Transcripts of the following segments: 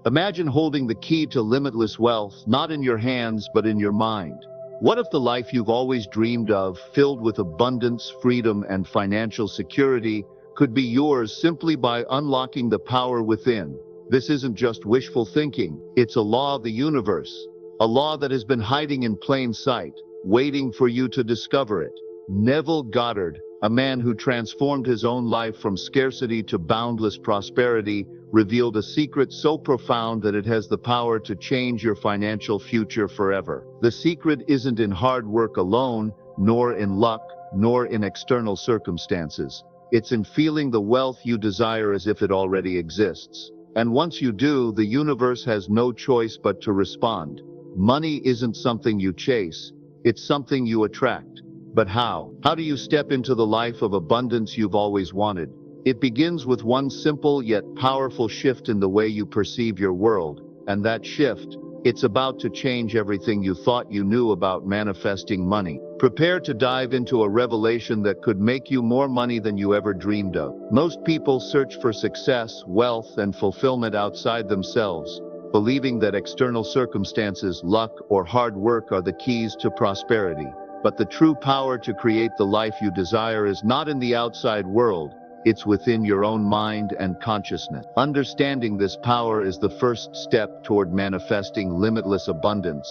Imagine holding the key to limitless wealth, not in your hands, but in your mind. What if the life you've always dreamed of, filled with abundance, freedom, and financial security, could be yours simply by unlocking the power within? This isn't just wishful thinking, it's a law of the universe. A law that has been hiding in plain sight, waiting for you to discover it. Neville Goddard, a man who transformed his own life from scarcity to boundless prosperity, revealed a secret so profound that it has the power to change your financial future forever. The secret isn't in hard work alone, nor in luck, nor in external circumstances. It's in feeling the wealth you desire as if it already exists. And once you do, the universe has no choice but to respond. Money isn't something you chase, it's something you attract. But how? How do you step into the life of abundance you've always wanted? It begins with one simple yet powerful shift in the way you perceive your world. And that shift, it's about to change everything you thought you knew about manifesting money. Prepare to dive into a revelation that could make you more money than you ever dreamed of. Most people search for success, wealth, and fulfillment outside themselves, believing that external circumstances, luck, or hard work are the keys to prosperity. But the true power to create the life you desire is not in the outside world, it's within your own mind and consciousness. Understanding this power is the first step toward manifesting limitless abundance.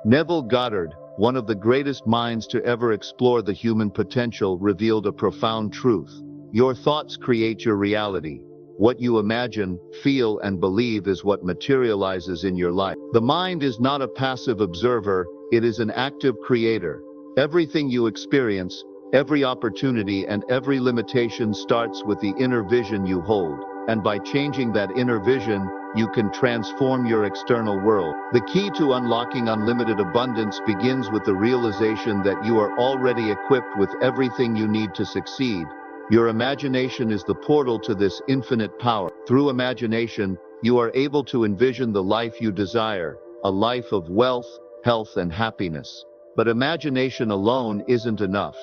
Neville Goddard, one of the greatest minds to ever explore the human potential, revealed a profound truth. Your thoughts create your reality. What you imagine, feel, and believe is what materializes in your life. The mind is not a passive observer, it is an active creator. Everything you experience, every opportunity, and every limitation starts with the inner vision you hold. And by changing that inner vision, you can transform your external world. The key to unlocking unlimited abundance begins with the realization that you are already equipped with everything you need to succeed. Your imagination is the portal to this infinite power. Through imagination, you are able to envision the life you desire, a life of wealth, health, and happiness. But imagination alone isn't enough.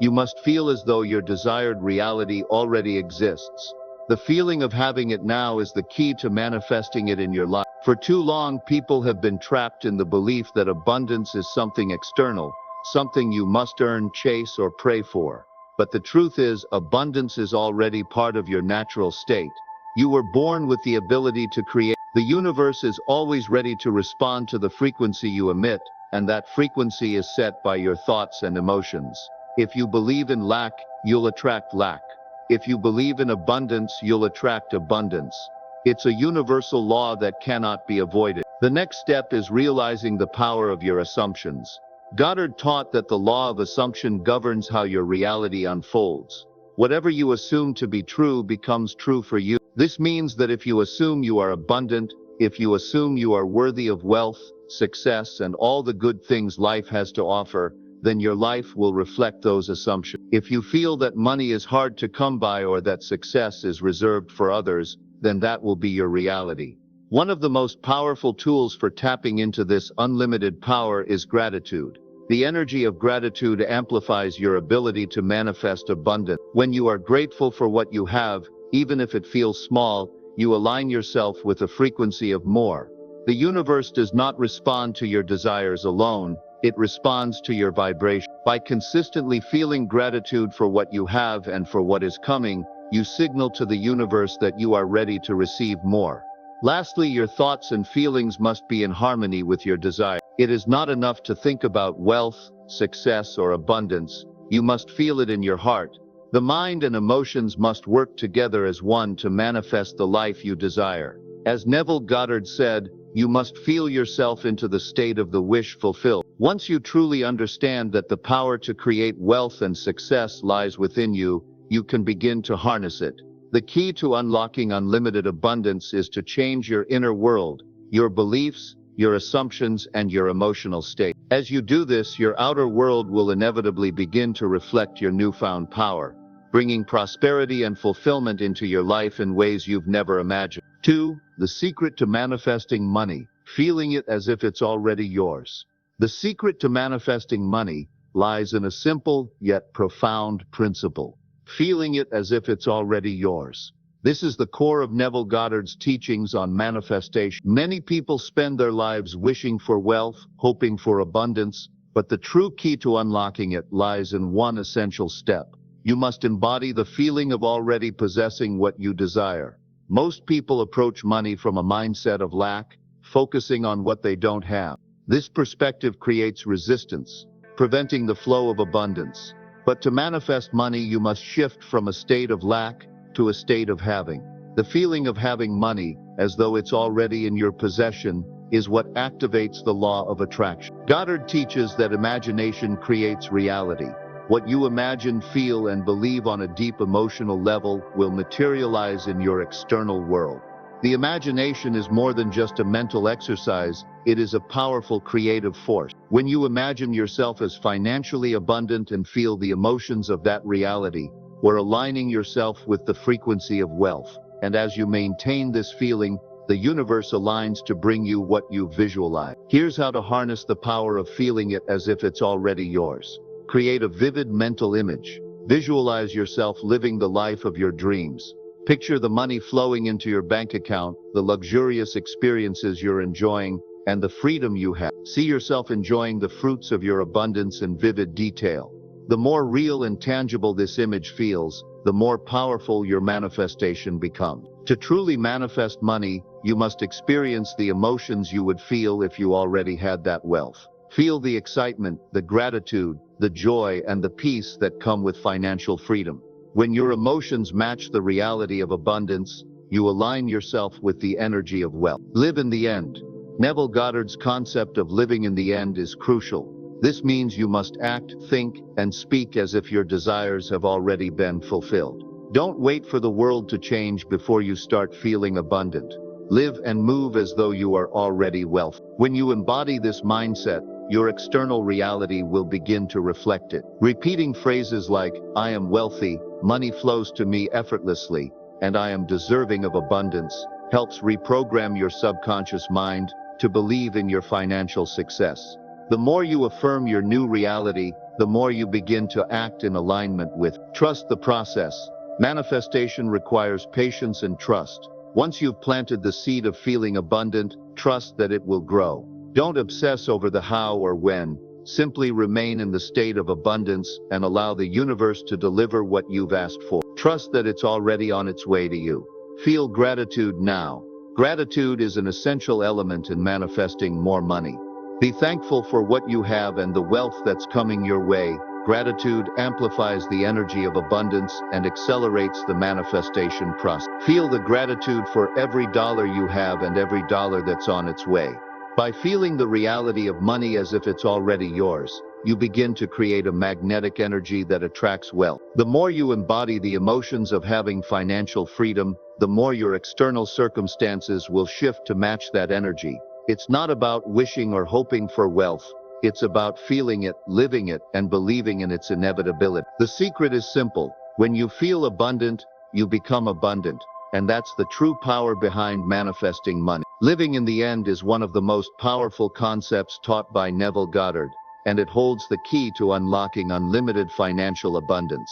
You must feel as though your desired reality already exists. The feeling of having it now is the key to manifesting it in your life. For too long, people have been trapped in the belief that abundance is something external, something you must earn, chase, or pray for. But the truth is, abundance is already part of your natural state. You were born with the ability to create. The universe is always ready to respond to the frequency you emit, and that frequency is set by your thoughts and emotions. If you believe in lack, you'll attract lack. If you believe in abundance, you'll attract abundance. It's a universal law that cannot be avoided. The next step is realizing the power of your assumptions. Goddard taught that the law of assumption governs how your reality unfolds. Whatever you assume to be true becomes true for you. This means that if you assume you are abundant, if you assume you are worthy of wealth, success, and all the good things life has to offer, then your life will reflect those assumptions. If you feel that money is hard to come by or that success is reserved for others, then that will be your reality. One of the most powerful tools for tapping into this unlimited power is gratitude. The energy of gratitude amplifies your ability to manifest abundance. When you are grateful for what you have, even if it feels small, you align yourself with a frequency of more. The universe does not respond to your desires alone, it responds to your vibration. By consistently feeling gratitude for what you have and for what is coming, you signal to the universe that you are ready to receive more. Lastly, your thoughts and feelings must be in harmony with your desire. It is not enough to think about wealth, success, or abundance. You must feel it in your heart. The mind and emotions must work together as one to manifest the life you desire. As Neville Goddard said, you must feel yourself into the state of the wish fulfilled. Once you truly understand that the power to create wealth and success lies within you, you can begin to harness it. The key to unlocking unlimited abundance is to change your inner world, your beliefs, your assumptions, and your emotional state. As you do this, your outer world will inevitably begin to reflect your newfound power, bringing prosperity and fulfillment into your life in ways you've never imagined. 2. The secret to manifesting money. Feeling it as if it's already yours. The secret to manifesting money lies in a simple yet profound principle. Feeling it as if it's already yours. This is the core of Neville Goddard's teachings on manifestation. Many people spend their lives wishing for wealth, hoping for abundance, but the true key to unlocking it lies in one essential step. You must embody the feeling of already possessing what you desire. Most people approach money from a mindset of lack, focusing on what they don't have. This perspective creates resistance, preventing the flow of abundance. But to manifest money, you must shift from a state of lack to a state of having. The feeling of having money, as though it's already in your possession, is what activates the law of attraction. Goddard teaches that imagination creates reality. What you imagine, feel, and believe on a deep emotional level will materialize in your external world. The imagination is more than just a mental exercise, it is a powerful creative force. When you imagine yourself as financially abundant and feel the emotions of that reality, we're aligning yourself with the frequency of wealth. And as you maintain this feeling, the universe aligns to bring you what you visualize. Here's how to harness the power of feeling it as if it's already yours. Create a vivid mental image. Visualize yourself living the life of your dreams. Picture the money flowing into your bank account, the luxurious experiences you're enjoying, and the freedom you have. See yourself enjoying the fruits of your abundance in vivid detail. The more real and tangible this image feels, the more powerful your manifestation becomes. To truly manifest money, you must experience the emotions you would feel if you already had that wealth. Feel the excitement, the gratitude, the joy, and the peace that come with financial freedom. When your emotions match the reality of abundance, you align yourself with the energy of wealth. Live in the end. Neville Goddard's concept of living in the end is crucial. This means you must act, think, and speak as if your desires have already been fulfilled. Don't wait for the world to change before you start feeling abundant. Live and move as though you are already wealthy. When you embody this mindset, your external reality will begin to reflect it. Repeating phrases like, "I am wealthy," "money flows to me effortlessly," and "I am deserving of abundance," helps reprogram your subconscious mind to believe in your financial success. The more you affirm your new reality, the more you begin to act in alignment with it. Trust the process. Manifestation requires patience and trust. Once you've planted the seed of feeling abundant, trust that it will grow. Don't obsess over the how or when. Simply remain in the state of abundance and allow the universe to deliver what you've asked for. Trust that it's already on its way to you. Feel gratitude now. Gratitude is an essential element in manifesting more money. Be thankful for what you have and the wealth that's coming your way. Gratitude amplifies the energy of abundance and accelerates the manifestation process. Feel the gratitude for every dollar you have and every dollar that's on its way. By feeling the reality of money as if it's already yours, you begin to create a magnetic energy that attracts wealth. The more you embody the emotions of having financial freedom, the more your external circumstances will shift to match that energy. It's not about wishing or hoping for wealth. It's about feeling it, living it, and believing in its inevitability. The secret is simple. When you feel abundant, you become abundant. And that's the true power behind manifesting money. Living in the end is one of the most powerful concepts taught by Neville Goddard, and it holds the key to unlocking unlimited financial abundance.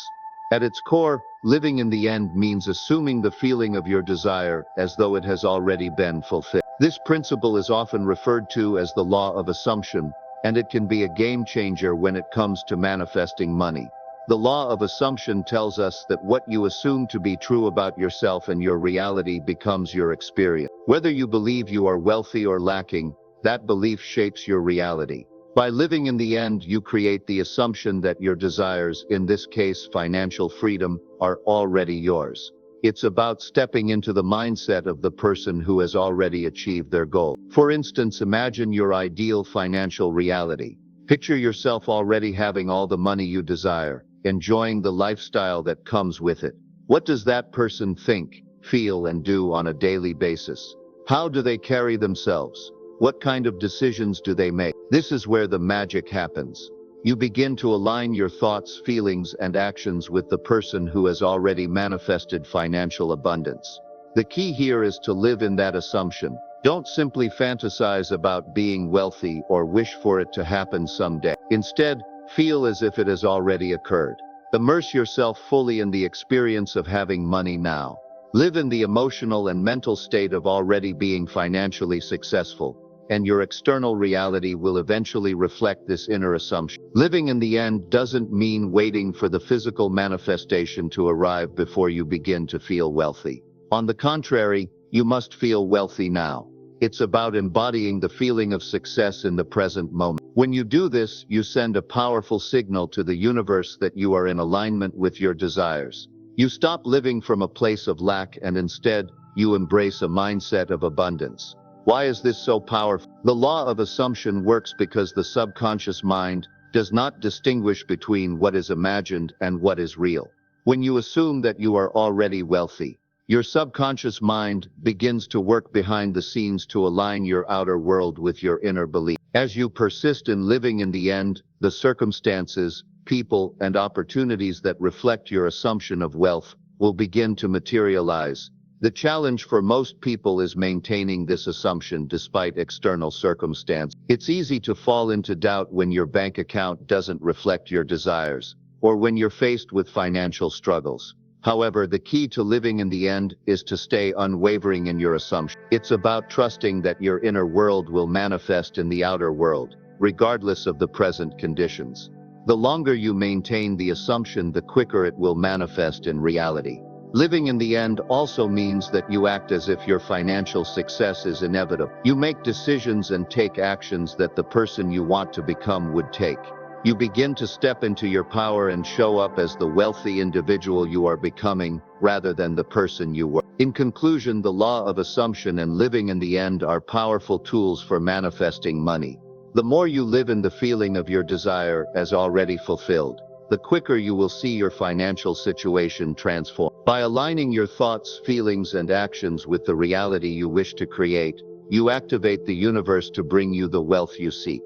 At its core, living in the end means assuming the feeling of your desire as though it has already been fulfilled. This principle is often referred to as the law of assumption, and it can be a game changer when it comes to manifesting money. The law of assumption tells us that what you assume to be true about yourself and your reality becomes your experience. Whether you believe you are wealthy or lacking, that belief shapes your reality. By living in the end, you create the assumption that your desires, in this case financial freedom, are already yours. It's about stepping into the mindset of the person who has already achieved their goal. For instance, imagine your ideal financial reality. Picture yourself already having all the money you desire, enjoying the lifestyle that comes with it. What does that person think, feel, and do on a daily basis? How do they carry themselves? What kind of decisions do they make? This is where the magic happens. You begin to align your thoughts, feelings, and actions with the person who has already manifested financial abundance. The key here is to live in that assumption. Don't simply fantasize about being wealthy or wish for it to happen someday. Instead, feel as if it has already occurred. Immerse yourself fully in the experience of having money now. Live in the emotional and mental state of already being financially successful, and your external reality will eventually reflect this inner assumption. Living in the end doesn't mean waiting for the physical manifestation to arrive before you begin to feel wealthy. On the contrary, you must feel wealthy now. It's about embodying the feeling of success in the present moment. When you do this, you send a powerful signal to the universe that you are in alignment with your desires. You stop living from a place of lack and instead, you embrace a mindset of abundance. Why is this so powerful? The law of assumption works because the subconscious mind does not distinguish between what is imagined and what is real. When you assume that you are already wealthy, your subconscious mind begins to work behind the scenes to align your outer world with your inner belief. As you persist in living in the end, the circumstances, people, and opportunities that reflect your assumption of wealth will begin to materialize. The challenge for most people is maintaining this assumption despite external circumstances. It's easy to fall into doubt when your bank account doesn't reflect your desires, or when you're faced with financial struggles. However, the key to living in the end is to stay unwavering in your assumption. It's about trusting that your inner world will manifest in the outer world, regardless of the present conditions. The longer you maintain the assumption, the quicker it will manifest in reality. Living in the end also means that you act as if your financial success is inevitable. You make decisions and take actions that the person you want to become would take. You begin to step into your power and show up as the wealthy individual you are becoming, rather than the person you were. In conclusion, the law of assumption and living in the end are powerful tools for manifesting money. The more you live in the feeling of your desire as already fulfilled, the quicker you will see your financial situation transform. By aligning your thoughts, feelings, and actions with the reality you wish to create, you activate the universe to bring you the wealth you seek.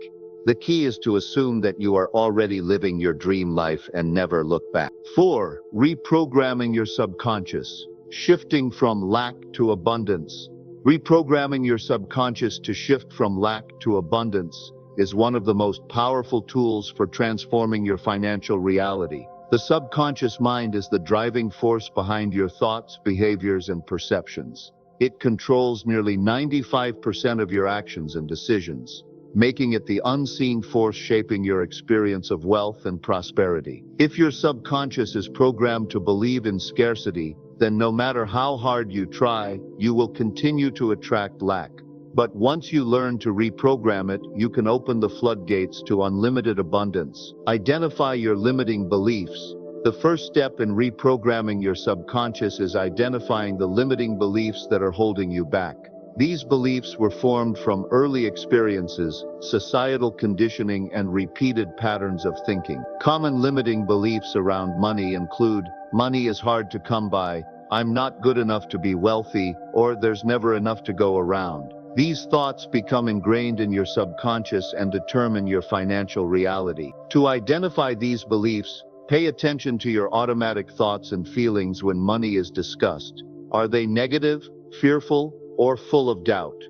The key is to assume that you are already living your dream life and never look back. 4. Reprogramming your subconscious. Shifting from lack to abundance. Reprogramming your subconscious to shift from lack to abundance is one of the most powerful tools for transforming your financial reality. The subconscious mind is the driving force behind your thoughts, behaviors, and perceptions. It controls nearly 95% of your actions and decisions, making it the unseen force shaping your experience of wealth and prosperity. If your subconscious is programmed to believe in scarcity, then no matter how hard you try, you will continue to attract lack. But once you learn to reprogram it, you can open the floodgates to unlimited abundance. Identify your limiting beliefs. The first step in reprogramming your subconscious is identifying the limiting beliefs that are holding you back. These beliefs were formed from early experiences, societal conditioning, and repeated patterns of thinking. Common limiting beliefs around money include, money is hard to come by, I'm not good enough to be wealthy, or there's never enough to go around. These thoughts become ingrained in your subconscious and determine your financial reality. To identify these beliefs, pay attention to your automatic thoughts and feelings when money is discussed. Are they negative, fearful, or full of doubt?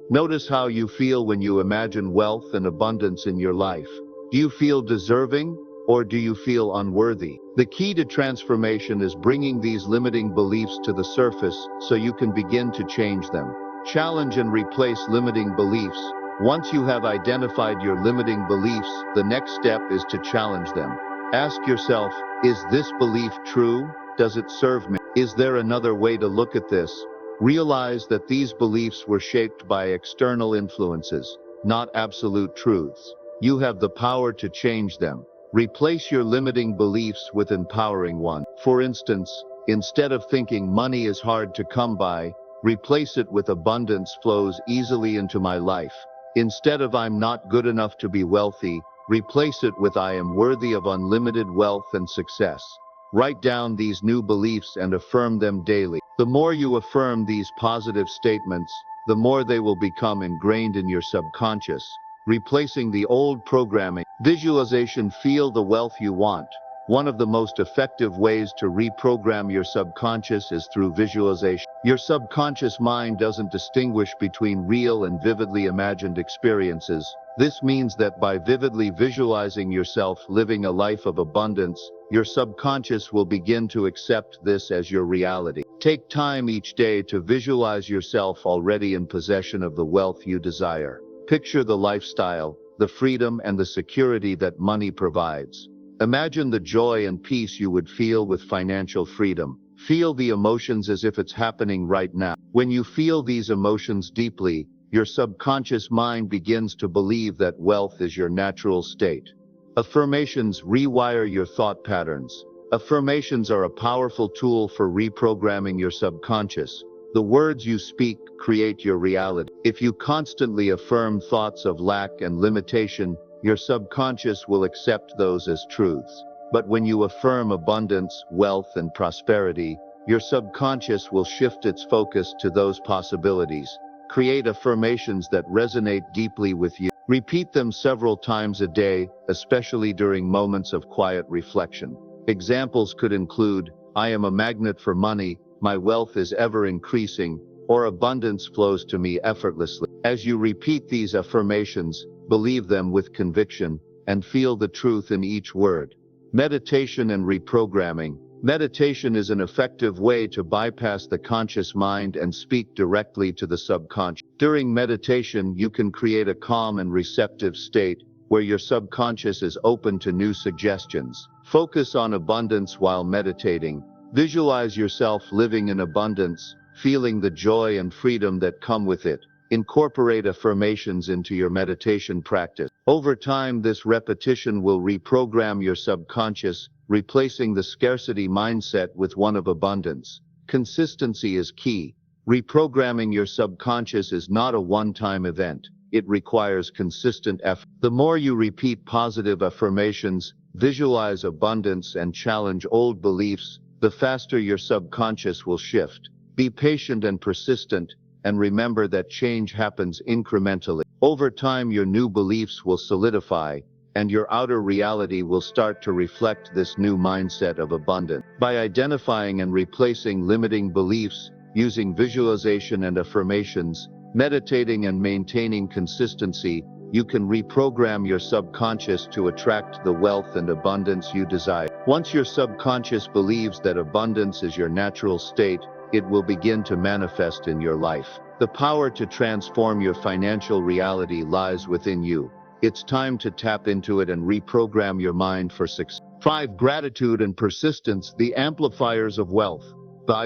Notice how you feel when you imagine wealth and abundance in your life. Do you feel deserving, or do you feel unworthy? The key to transformation is bringing these limiting beliefs to the surface so you can begin to change them. Challenge and replace limiting beliefs. Once you have identified your limiting beliefs, the next step is to challenge them. Ask yourself, is this belief true? Does it serve me? Is there another way to look at this? Realize that these beliefs were shaped by external influences, not absolute truths. You have the power to change them. Replace your limiting beliefs with empowering ones. For instance, instead of thinking money is hard to come by, replace it with abundance flows easily into my life. Instead of I'm not good enough to be wealthy, replace it with I am worthy of unlimited wealth and success. Write down these new beliefs and affirm them daily. The more you affirm these positive statements, the more they will become ingrained in your subconscious, replacing the old programming. Visualization. Feel the wealth you want. One of the most effective ways to reprogram your subconscious is through visualization. Your subconscious mind doesn't distinguish between real and vividly imagined experiences. This means that by vividly visualizing yourself living a life of abundance, your subconscious will begin to accept this as your reality. Take time each day to visualize yourself already in possession of the wealth you desire. Picture the lifestyle, the freedom and the security that money provides. Imagine the joy and peace you would feel with financial freedom. Feel the emotions as if it's happening right now. When you feel these emotions deeply, your subconscious mind begins to believe that wealth is your natural state. Affirmations rewire your thought patterns. Affirmations are a powerful tool for reprogramming your subconscious. The words you speak create your reality. If you constantly affirm thoughts of lack and limitation, your subconscious will accept those as truths. But when you affirm abundance, wealth, and prosperity, your subconscious will shift its focus to those possibilities. Create affirmations that resonate deeply with you. Repeat them several times a day, especially during moments of quiet reflection. Examples could include, I am a magnet for money, my wealth is ever increasing, or abundance flows to me effortlessly. As you repeat these affirmations, believe them with conviction, and feel the truth in each word. Meditation and reprogramming. Meditation is an effective way to bypass the conscious mind and speak directly to the subconscious. During meditation, you can create a calm and receptive state, where your subconscious is open to new suggestions. Focus on abundance while meditating. Visualize yourself living in abundance, feeling the joy and freedom that come with it. Incorporate affirmations into your meditation practice. Over time, this repetition will reprogram your subconscious, replacing the scarcity mindset with one of abundance. Consistency is key. Reprogramming your subconscious is not a one-time event. It requires consistent effort. The more you repeat positive affirmations, visualize abundance, and challenge old beliefs, the faster your subconscious will shift. Be patient and persistent, and remember that change happens incrementally. Over time, your new beliefs will solidify, and your outer reality will start to reflect this new mindset of abundance. By identifying and replacing limiting beliefs, using visualization and affirmations, meditating and maintaining consistency, you can reprogram your subconscious to attract the wealth and abundance you desire. Once your subconscious believes that abundance is your natural state, it will begin to manifest in your life. The power to transform your financial reality lies within you. It's time to tap into it and reprogram your mind for success. 5. Gratitude and persistence, the amplifiers of wealth.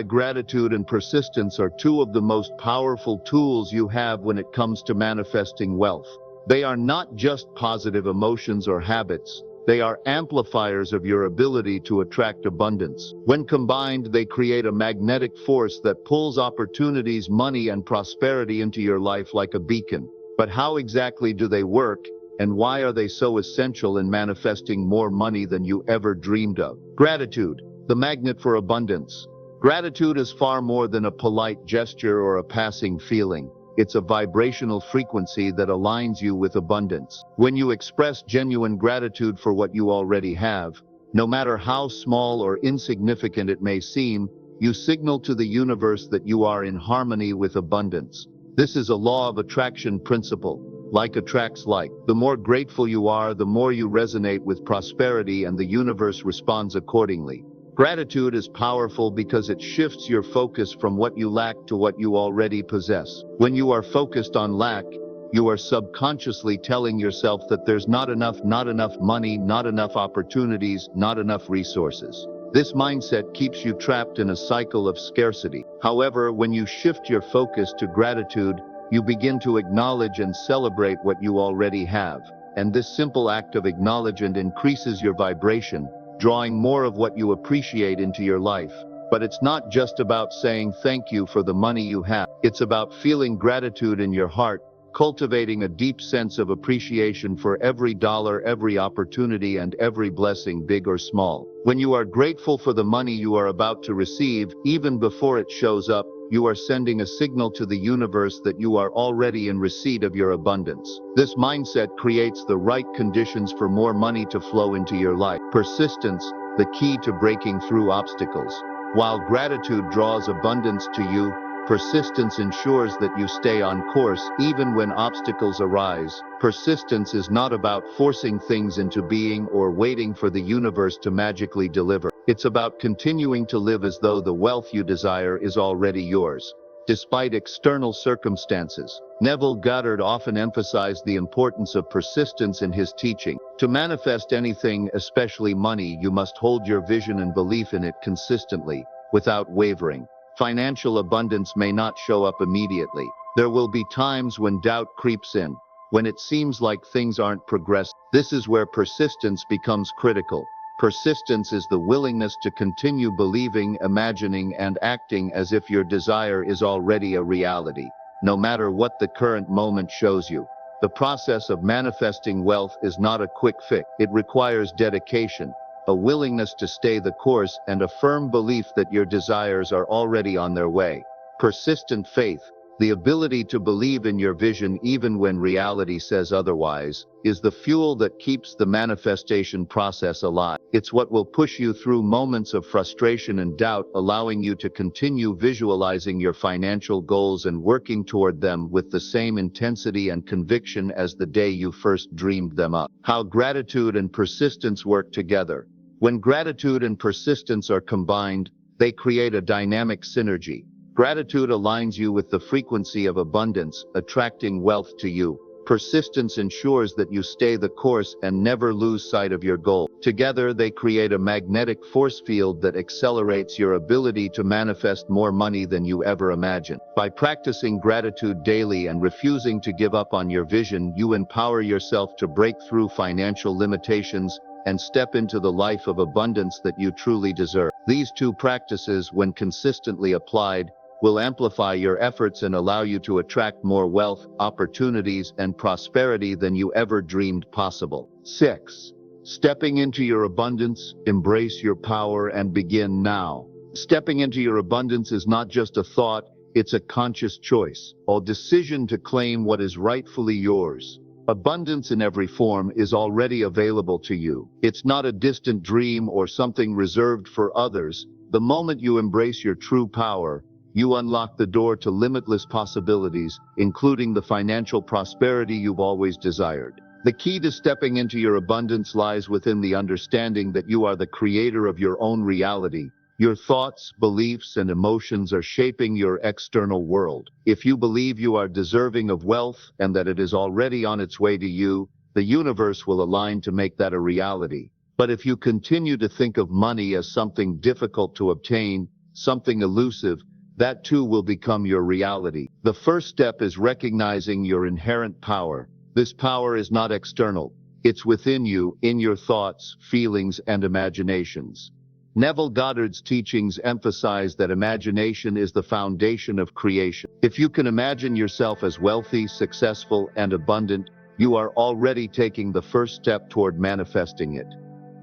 Gratitude and persistence are two of the most powerful tools you have when it comes to manifesting wealth. They are not just positive emotions or habits. They are amplifiers of your ability to attract abundance. When combined, they create a magnetic force that pulls opportunities, money, and prosperity into your life like a beacon. But how exactly do they work, and why are they so essential in manifesting more money than you ever dreamed of? Gratitude, the magnet for abundance. Gratitude is far more than a polite gesture or a passing feeling. It's a vibrational frequency that aligns you with abundance. When you express genuine gratitude for what you already have, no matter how small or insignificant it may seem, you signal to the universe that you are in harmony with abundance. This is a law of attraction principle. Like attracts like. The more grateful you are, the more you resonate with prosperity, and the universe responds accordingly. Gratitude is powerful because it shifts your focus from what you lack to what you already possess. When you are focused on lack, you are subconsciously telling yourself that there's not enough money, not enough opportunities, not enough resources. This mindset keeps you trapped in a cycle of scarcity. However, when you shift your focus to gratitude, you begin to acknowledge and celebrate what you already have. And this simple act of acknowledgement increases your vibration, drawing more of what you appreciate into your life. But it's not just about saying thank you for the money you have. It's about feeling gratitude in your heart, cultivating a deep sense of appreciation for every dollar, every opportunity, and every blessing, big or small. When you are grateful for the money you are about to receive, even before it shows up, you are sending a signal to the universe that you are already in receipt of your abundance. This mindset creates the right conditions for more money to flow into your life. Persistence, the key to breaking through obstacles. While gratitude draws abundance to you, persistence ensures that you stay on course even when obstacles arise. Persistence is not about forcing things into being or waiting for the universe to magically deliver. It's about continuing to live as though the wealth you desire is already yours, despite external circumstances. Neville Goddard often emphasized the importance of persistence in his teaching. To manifest anything, especially money, you must hold your vision and belief in it consistently, without wavering. Financial abundance may not show up immediately. There will be times when doubt creeps in, when it seems like things aren't progressing. This is where persistence becomes critical. Persistence is the willingness to continue believing, imagining, and acting as if your desire is already a reality, no matter what the current moment shows you. The process of manifesting wealth is not a quick fix. It requires dedication, a willingness to stay the course, and a firm belief that your desires are already on their way. Persistent faith, the ability to believe in your vision even when reality says otherwise, is the fuel that keeps the manifestation process alive. It's what will push you through moments of frustration and doubt, allowing you to continue visualizing your financial goals and working toward them with the same intensity and conviction as the day you first dreamed them up. How gratitude and persistence work together. When gratitude and persistence are combined, they create a dynamic synergy. Gratitude aligns you with the frequency of abundance, attracting wealth to you. Persistence ensures that you stay the course and never lose sight of your goal. Together, they create a magnetic force field that accelerates your ability to manifest more money than you ever imagined. By practicing gratitude daily and refusing to give up on your vision, you empower yourself to break through financial limitations and step into the life of abundance that you truly deserve. These two practices, when consistently applied, will amplify your efforts and allow you to attract more wealth, opportunities, and prosperity than you ever dreamed possible. 6. Stepping into your abundance, embrace your power and begin now. Stepping into your abundance is not just a thought, it's a conscious choice, a decision to claim what is rightfully yours. Abundance in every form is already available to you. It's not a distant dream or something reserved for others. The moment you embrace your true power, you unlock the door to limitless possibilities, including the financial prosperity you've always desired. The key to stepping into your abundance lies within the understanding that you are the creator of your own reality. Your thoughts, beliefs, and emotions are shaping your external world. If you believe you are deserving of wealth and that it is already on its way to you, the universe will align to make that a reality. But if you continue to think of money as something difficult to obtain, something elusive, that too will become your reality. The first step is recognizing your inherent power. This power is not external. It's within you, in your thoughts, feelings, and imaginations. Neville Goddard's teachings emphasize that imagination is the foundation of creation. If you can imagine yourself as wealthy, successful, and abundant, you are already taking the first step toward manifesting it.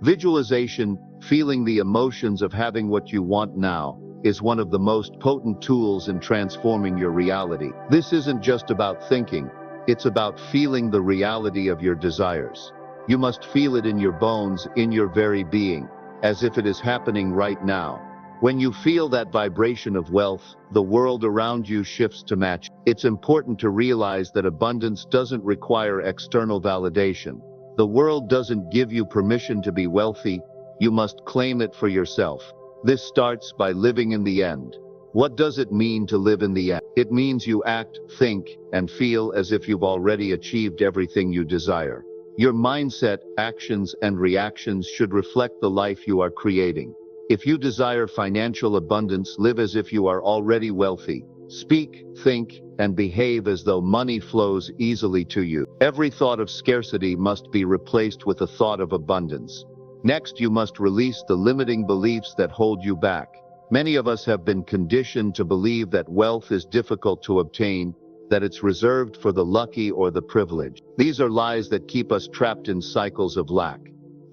Visualization, feeling the emotions of having what you want now, is one of the most potent tools in transforming your reality. This isn't just about thinking, it's about feeling the reality of your desires. You must feel it in your bones, in your very being, as if it is happening right now. When you feel that vibration of wealth, the world around you shifts to match. It's important to realize that abundance doesn't require external validation. The world doesn't give you permission to be wealthy, you must claim it for yourself. This starts by living in the end. What does it mean to live in the end? It means you act, think, and feel as if you've already achieved everything you desire. Your mindset, actions, and reactions should reflect the life you are creating. If you desire financial abundance, live as if you are already wealthy. Speak, think, and behave as though money flows easily to you. Every thought of scarcity must be replaced with a thought of abundance. Next, you must release the limiting beliefs that hold you back. Many of us have been conditioned to believe that wealth is difficult to obtain, that it's reserved for the lucky or the privileged. These are lies that keep us trapped in cycles of lack.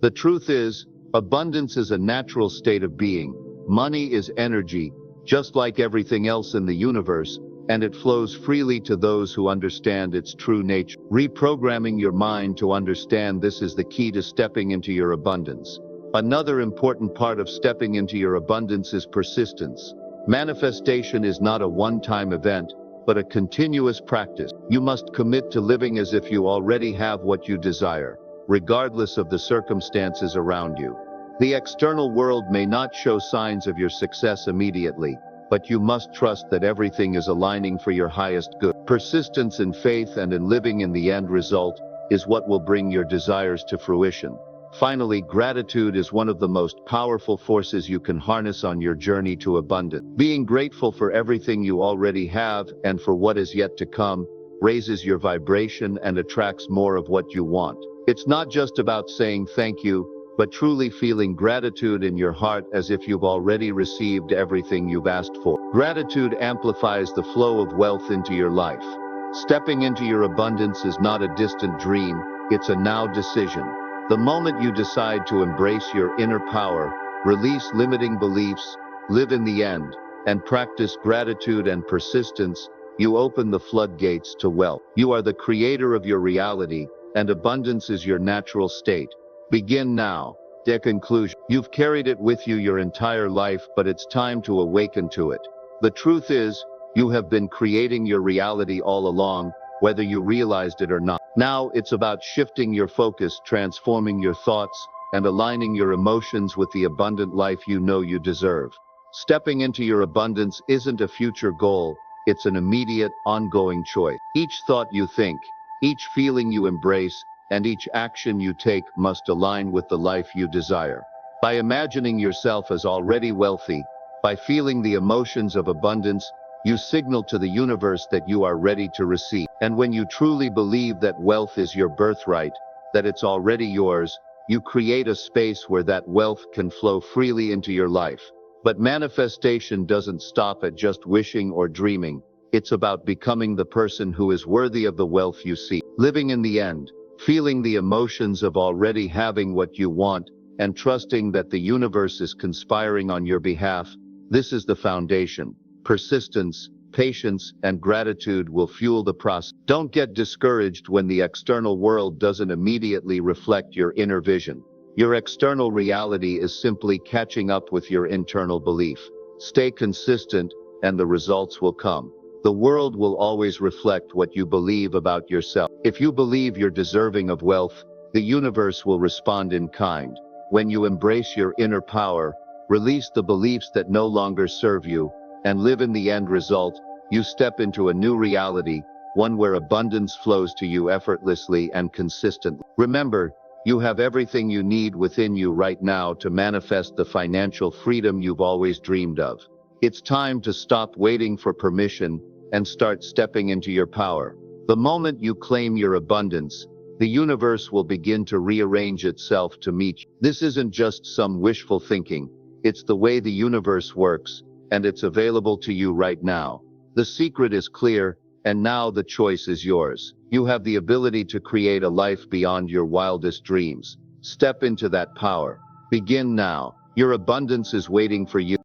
The truth is, abundance is a natural state of being. Money is energy, just like everything else in the universe, and it flows freely to those who understand its true nature. Reprogramming your mind to understand this is the key to stepping into your abundance. Another important part of stepping into your abundance is persistence. Manifestation is not a one-time event, but a continuous practice. You must commit to living as if you already have what you desire, regardless of the circumstances around you. The external world may not show signs of your success immediately, but you must trust that everything is aligning for your highest good. Persistence in faith and in living in the end result is what will bring your desires to fruition. Finally, gratitude is one of the most powerful forces you can harness on your journey to abundance. Being grateful for everything you already have and for what is yet to come raises your vibration and attracts more of what you want. It's not just about saying thank you, but truly feeling gratitude in your heart as if you've already received everything you've asked for. Gratitude amplifies the flow of wealth into your life. Stepping into your abundance is not a distant dream, it's a now decision. The moment you decide to embrace your inner power, release limiting beliefs, live in the end, and practice gratitude and persistence, you open the floodgates to wealth. You are the creator of your reality, and abundance is your natural state. Begin now. De conclusion. You've carried it with you your entire life, but it's time to awaken to it. The truth is, you have been creating your reality all along, whether you realized it or not. Now it's about shifting your focus, transforming your thoughts, and aligning your emotions with the abundant life you know you deserve. Stepping into your abundance isn't a future goal, it's an immediate, ongoing choice. Each thought you think, each feeling you embrace, and each action you take must align with the life you desire. By imagining yourself as already wealthy, by feeling the emotions of abundance, you signal to the universe that you are ready to receive. And when you truly believe that wealth is your birthright, that it's already yours, you create a space where that wealth can flow freely into your life. But manifestation doesn't stop at just wishing or dreaming. It's about becoming the person who is worthy of the wealth you seek. Living in the end, feeling the emotions of already having what you want, and trusting that the universe is conspiring on your behalf, this is the foundation. Persistence, patience, and gratitude will fuel the process. Don't get discouraged when the external world doesn't immediately reflect your inner vision. Your external reality is simply catching up with your internal belief. Stay consistent, and the results will come. The world will always reflect what you believe about yourself. If you believe you're deserving of wealth, the universe will respond in kind. When you embrace your inner power, release the beliefs that no longer serve you, and live in the end result, you step into a new reality, one where abundance flows to you effortlessly and consistently. Remember, you have everything you need within you right now to manifest the financial freedom you've always dreamed of. It's time to stop waiting for permission and start stepping into your power. The moment you claim your abundance, the universe will begin to rearrange itself to meet you. This isn't just some wishful thinking, it's the way the universe works, and it's available to you right now. The secret is clear, and now the choice is yours. You have the ability to create a life beyond your wildest dreams. Step into that power. Begin now. Your abundance is waiting for you.